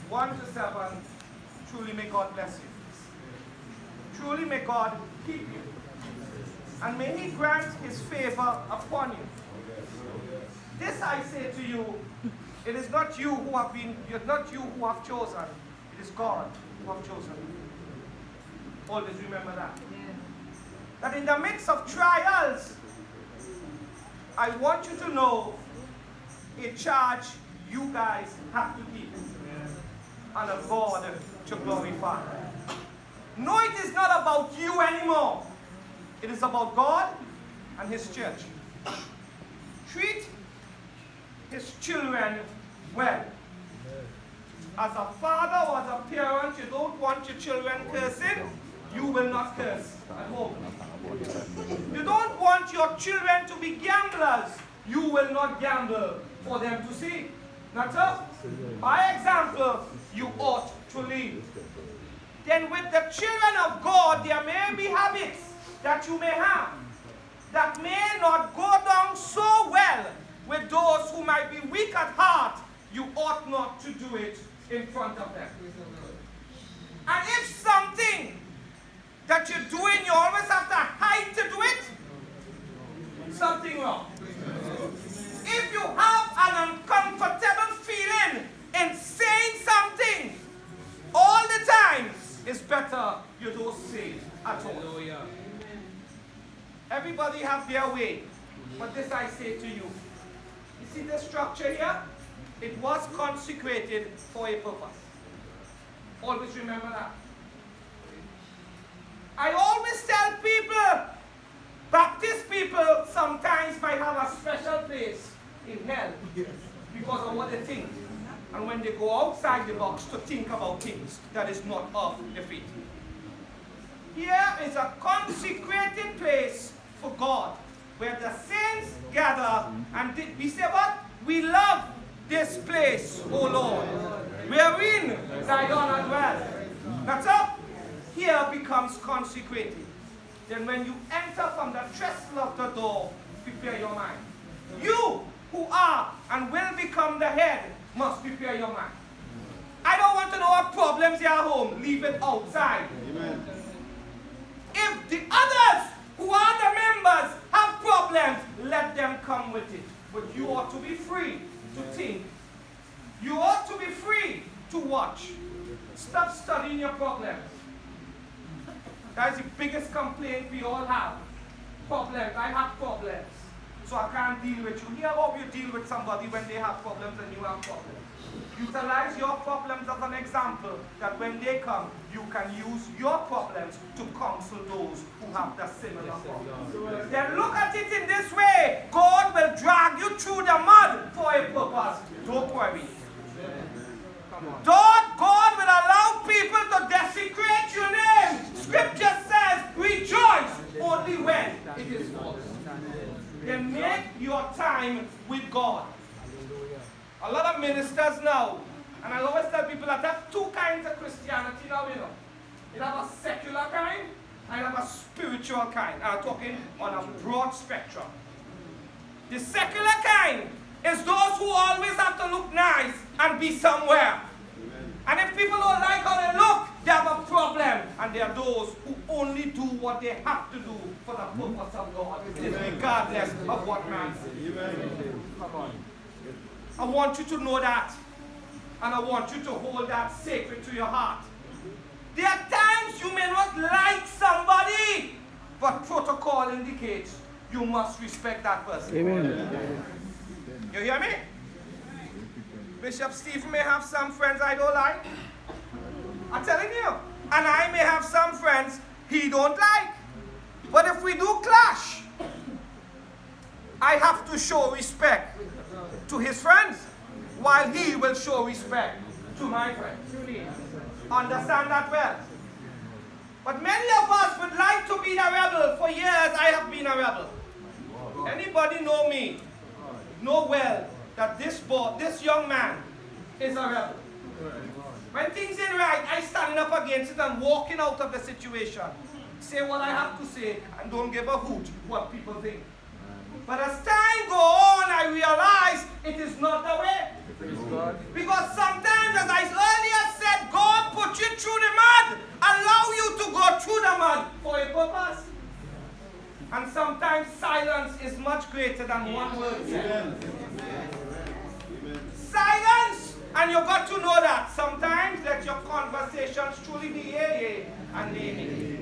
1 to 7, truly may God bless you. Truly may God keep you. And may He grant His favor upon you. This I say to you, it is not you who have been, it's not you who have chosen, it is God who have chosen you. Always remember that. That in the midst of trials, I want you to know a charge you guys have to keep and a God to glorify. No, it is not about you anymore. It is about God and His church. Treat His children well. As a father or as a parent, you don't want your children cursing, you will not curse at home. You don't want your children to be gamblers, you will not gamble for them to see. That's all. By example, you ought to lead. Then with the children of God, there may be habits that you may have that may not go down so well with those who might be weak at heart. You ought not to do it in front of them. And if something that you're doing, you always have to hide to do it, something wrong. If you have an uncomfortable feeling in saying something all the time, it's better you don't say it at all. Everybody have their way, but this I say to you. You see this structure here? It was consecrated for a purpose. Always remember that. I always tell people, Baptist people sometimes might have a special place in hell because of what they think. And when they go outside the box to think about things that is not of the faith. Here is a consecrated place for God, where the saints gather, and we say what? We love this place, O Lord. Wherein thy honor dwells. That's all. Here becomes consecrated. Then when you enter from the trestle of the door, prepare your mind. You who are and will become the head must prepare your mind. I don't want to know what problems you are at home. Leave it outside. Amen. If the others who are the members have problems, let them come with it. But you ought to be free to think. You ought to be free to watch. Stop studying your problems. That is the biggest complaint we all have. Problems. I have problems. So I can't deal with you. Here how you deal with somebody when they have problems and you have problems. Utilize your problems as an example that when they come, you can use your problems to counsel those who have the similar problems. Then look at it in this way. God will drag you through the mud for a purpose. Don't worry. God will allow people to desecrate your name. Scripture says, rejoice only when it is false. Then make your time with God. A lot of ministers now, and I always tell people that there are two kinds of Christianity now, you know. You have a secular kind, and you have a spiritual kind. And I'm talking on a broad spectrum. The secular kind is those who always have to look nice and be somewhere. And if people don't like how they look, they have a problem. And there are those who only do what they have to do for the purpose of God, regardless of what man says. Come on. I want you to know that. And I want you to hold that sacred to your heart. There are times you may not like somebody, but protocol indicates you must respect that person. Amen. You hear me? Bishop Stephen may have some friends I don't like. I'm telling you. And I may have some friends he don't like. But if we do clash, I have to show respect to his friends, while he will show respect to my friends. Understand that well. But many of us would like to be a rebel. For years I have been a rebel. Anybody know me? Know well that this young man is a rebel. When things ain't right, I stand up against it and walking out of the situation. Say what I have to say and don't give a hoot what people think. But as time goes on, I realize it is not the way. Because sometimes, as I earlier greater than one word said. Silence! And you got to know that. Sometimes let your conversations truly be yea, and nay.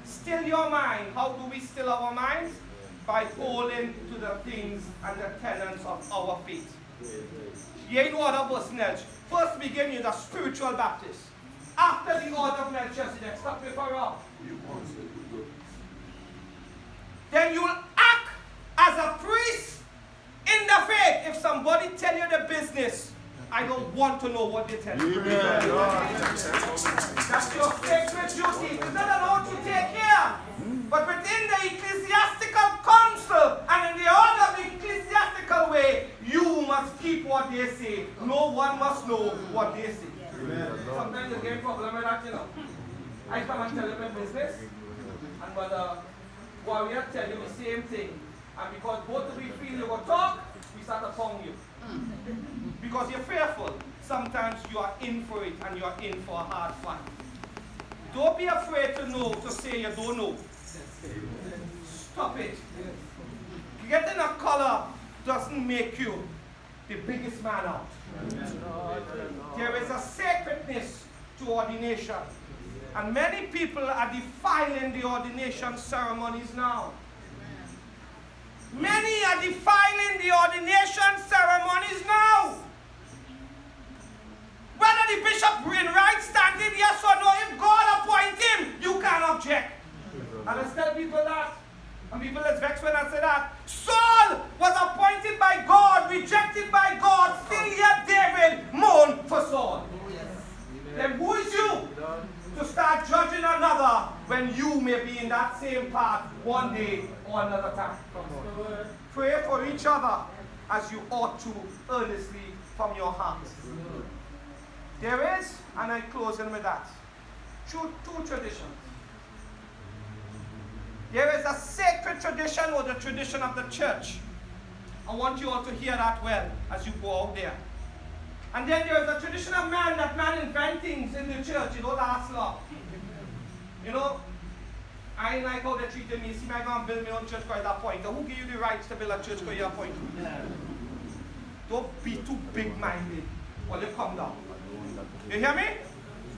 Still your mind. How do we still our minds? By holding to the things and the tenets of our faith. You ain't no other person else. First begin you the spiritual Baptist. After the order of Melchizedek. Stop it for all. Then you'll act as a priest in the faith. If somebody tell you the business, I don't want to know what they tell you. That's your sacred duty. It's not allowed to take care. But within the ecclesiastical council and in the order of the ecclesiastical way, you must keep what they say. No one must know what they say. Sometimes you get a problem with that, you know. I come and tell you my business, and Brother Warrior tell you the same thing. And because both of you feel you will talk, we start to pound you. Because you're fearful. Sometimes you are in for it and you are in for a hard fight. Don't be afraid to know, to say you don't know. Stop it. Getting a color doesn't make you the biggest man out. There is a sacredness to ordination. And many people are defiling the ordination ceremonies now. Many are defiling the ordination ceremonies now. Whether the bishop in right standing, yes or no, if God appoint him, you can't object. And I tell people that. And people is vexed when I say that. Saul was appointed by God, rejected by God, still yet David mourned for Saul. Then who is you to start judging another when you may be in that same path one day or another time? Pray for each other as you ought to earnestly from your heart. There is, and I close in with that, two traditions. There is a sacred tradition or the tradition of the church. I want you all to hear that well as you go out there. And then there is a tradition of man, that man invent things in the church, you know, last long. You know, I ain't like how they treated me. See, I go and build my own church because that point. Who give you the rights to build a church because you're appointed? Don't be too big-minded or you come down. You hear me?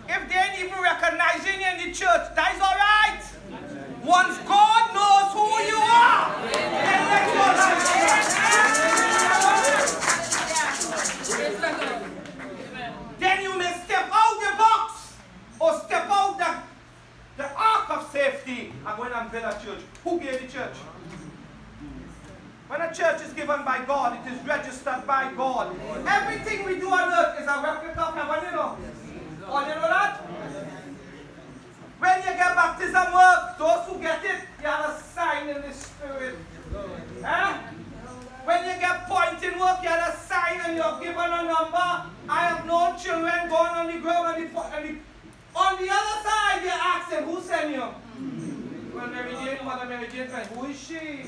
If they ain't even recognizing you in the church, that is all right. Once God knows who you are, then let your life. Then you may step out the box or step out the ark of safety and go in and build a church. Who gave the church? When a church is given by God, it is registered by God. Everything we do on earth is a replica of heaven, you know. Oh, you know that? When you get baptism work, those who get it, you have a sign in the spirit. Eh? When you get pointing work, you have a sign and you're given a number. I have known children going on the ground and on the other side, they're asking, who sent you? Well, Mary Jane, Mother Mary Jane, who is she?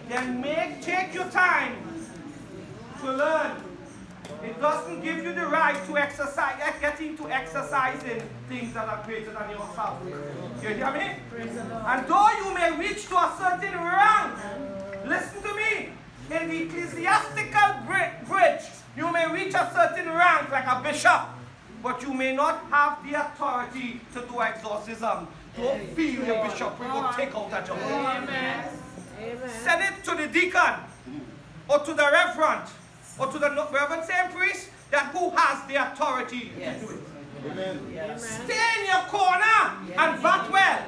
Then take your time to learn. It doesn't give you the right to exercise, getting to exercising things that are greater than yourself. You hear me? And though you may reach to a certain rank, listen to me, in the ecclesiastical bridge, you may reach a certain rank like a bishop, but you may not have the authority to do exorcism. Don't feel your bishop, we will take out that job. Amen. Send it to the deacon, or to the reverend, or to the reverend same priest, that who has the authority to do it. Amen. Yes. Stay in your corner and bat well.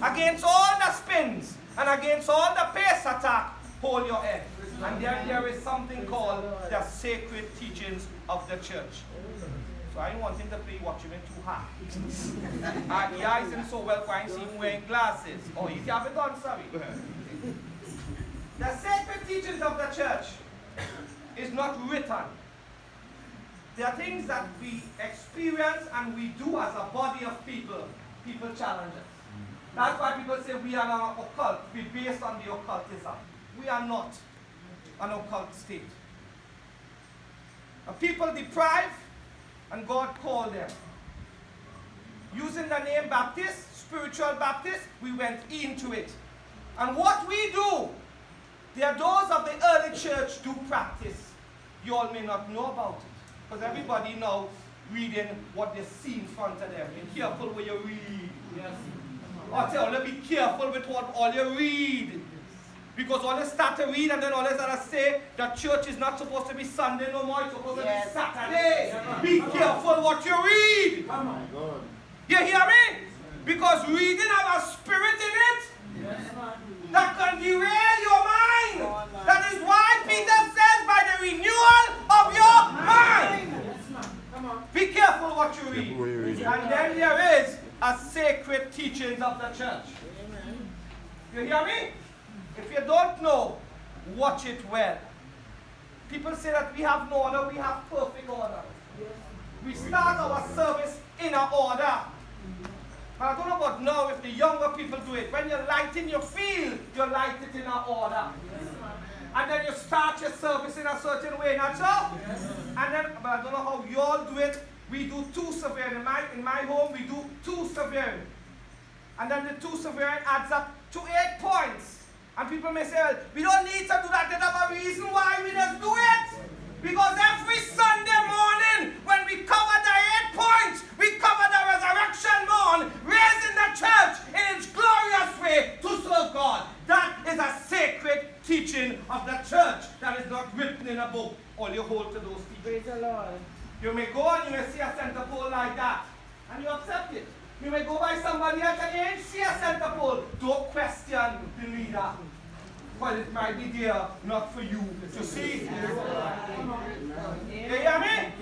Against all the spins and against all the pace attack, hold your head. And then there is something called the sacred teachings of the church. So I don't want him to play watching too hard. The eyes isn't so well, I see him wearing glasses. Oh, you have it on, sorry. The sacred teachings of the church is not written. There are things that we experience and we do as a body of people. People challenge us. That's why people say we are an occult. We're based on the occultism. We are not an occult state. A people deprived and God called them. Using the name Baptist, spiritual Baptist, we went into it. And what we do, the those of the early church do practice. You all may not know about it. Because everybody now reading what they see in front of them. Be careful where you read. Yes. I tell you, be careful with what all you read. Because all you start to read and then all you start to say that church is not supposed to be Sunday no more, it's supposed to be Saturday. Yes. Be careful what you read. Oh my God. You hear me? Because reading has a spirit in it. Yes. That can derail your mind. Oh, that is why Peter says by the renewal of your mind. Yes, come on. Be careful what you read. And then there is a sacred teachings of the church. Amen. You hear me? If you don't know, watch it well. People say that we have no order, we have perfect order. We start our service in an order. But I don't know about now if the younger people do it. When you light in your field, you light it in an order. And then you start your service in a certain way, not so? And then, but I don't know how you all do it. We do 2 severine. In my home, we do 2 severine. And then the 2 severine adds up to 8 points. And people may say, well, we don't need to do that. There's a reason why we just do it. Because every Sunday morning, when we cover the 8 points, we cover the resurrection morn, raising the church in its glorious way to serve God. That is a sacred teaching of the church that is not written in a book. All you hold to those teachings. Praise the Lord. You may go and you may see a center pole like that, and you accept it. You may go by somebody else and you ain't see a center pole. Don't question the leader. Well, it might be there, not for you to see. You hear me?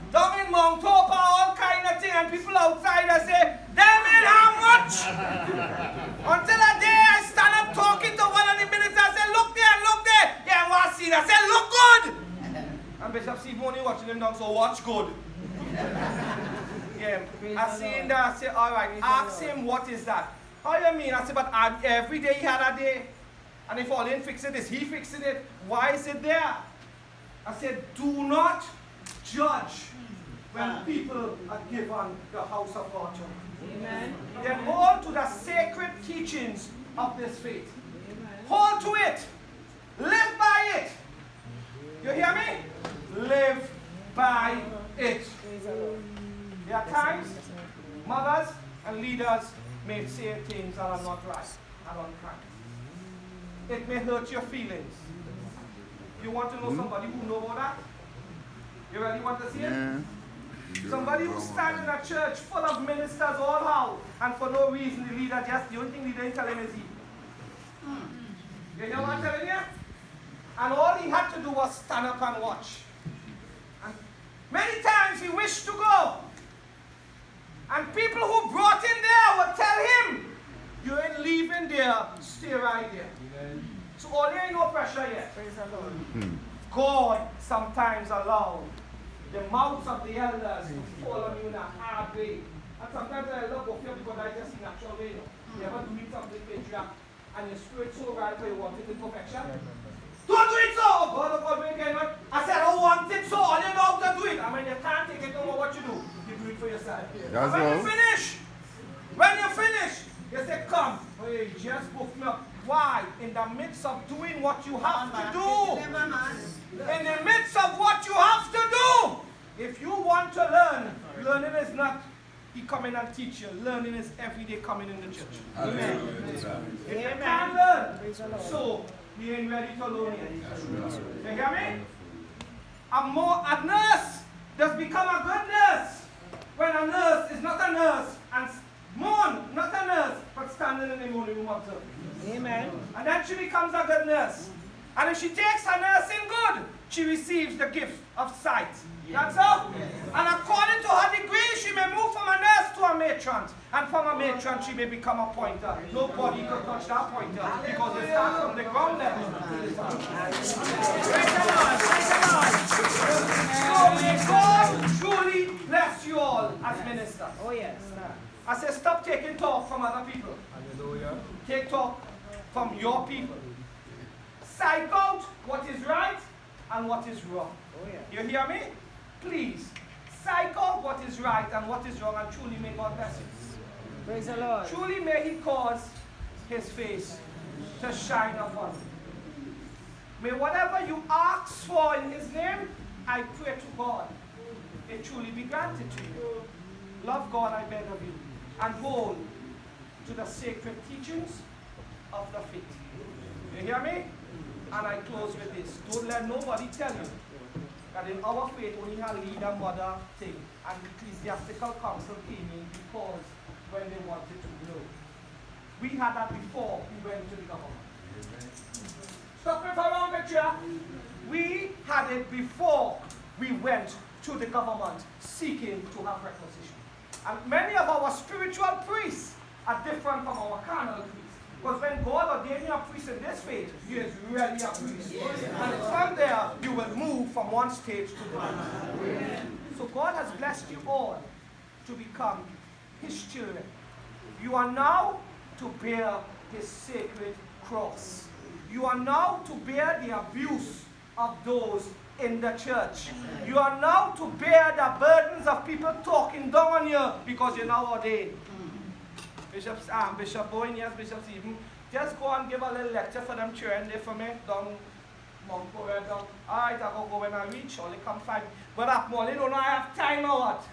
Down in Mount Hope, all kind of thing, and people outside that say, them in how much? Until a day I stand up talking to one of the ministers, I say, look there. Yeah, what I see? I say, look good. And Bishop Steve only watching him down, so watch good. Yeah, I see him there, I say, all right, ask him what is that. How you mean? I say, but every day he had a day. And if all didn't fix it, is he fixing it? Why is it there? I said, do not judge when people are given the house of God. Amen. Then hold to the sacred teachings of this faith. Amen. Hold to it. Live by it. You hear me? Live by it. There are times mothers and leaders may say things that are not right and unkind. It may hurt your feelings. You want to know somebody who knows about that? You really want to see it? Somebody who stands in a church full of ministers all out, and for no reason the leader just, the only thing the leader ain't telling him is he. You hear what I'm telling you? And all he had to do was stand up and watch. And many times he wished to go. And people who brought him there would tell him, you ain't leaving there, stay right there. So all there ain't no pressure yet. Praise the Lord. God sometimes allows the mouths of the elders to fall on you in a hard way. And sometimes I love of you because I just see natural way. You ever do something patriarch and your spirit so right where you want it in perfection? Don't do it so! Oh God, make it. I said I want it so, all you know how to do it. I mean you can't take it no more what you do. You do it for yourself. And when you finish, you say, come. Oh, you just book me up. Why? In the midst of doing what you have to do. In the midst of what you have to do. If you want to learn, learning is not he coming and teach you. Learning is every day coming in the church. Amen. If you can't learn, so you ain't ready to learn yet. You hear me? A nurse does become a good nurse when a nurse is not a nurse and not a nurse, but standing in the morning room observing. Amen. And then she becomes a good nurse. And if she takes her nursing good, she receives the gift of sight. Yes. That's all? Yes. And according to her degree, she may move from a nurse to a matron. And from a matron, she may become a pointer. Nobody can touch that pointer because it starts from the ground level. Praise the Lord. So may God truly bless you all as ministers. Oh yes. I say stop taking talk from other people. Hallelujah. Take talk from your people. Psych out what is right and what is wrong. Oh, yeah. You hear me? Please, psych out what is right and what is wrong, and truly may God bless you. Praise the Lord. Truly may He cause His face to shine upon you. May whatever you ask for in his name, I pray to God, it truly be granted to you. Love God, I beg of you, and hold to the sacred teachings of the faith. You hear me? And I close with this. Don't let nobody tell you that in our faith only a leader, mother thing, and the ecclesiastical council came in because when they wanted to grow. We had that before we went to the government. Stop me if I'm wrong, picture. We had it before we went to the government seeking to have requisition. And many of our spiritual priests are different from our carnal priests. Because when God ordained you a priest in this faith, you is really a priest. And from there, you will move from one stage to the next. So God has blessed you all to become his children. You are now to bear his sacred cross. You are now to bear the abuse of those in the church. You are now to bear the burdens of people talking down on you because you're now ordained. Bishop Bowen, yes, Bishop Stephen, just go and give a little lecture for them children there for me, down Mount Horeb, down. Alright, I'll go when I reach, only come 5. But up more, don't know I have time or what.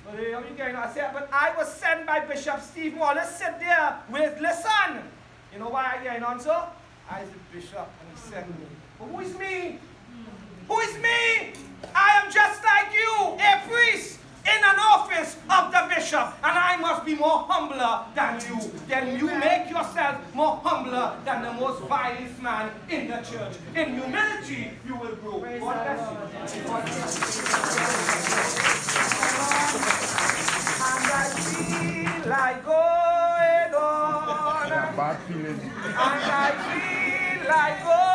But I said, but I was sent by Bishop Stephen, let's sit there with, listen. You know why I get on, sir? I said, Bishop, and he sent me. But who is me? Who is me? I am just like you, a priest in an office of the bishop, and I must be more humbler than you. Then you make yourself more humbler than the most vilest man in the church. In humility, you will grow. God bless you. God bless you. And I feel like going on. Bad feeling. And I feel like going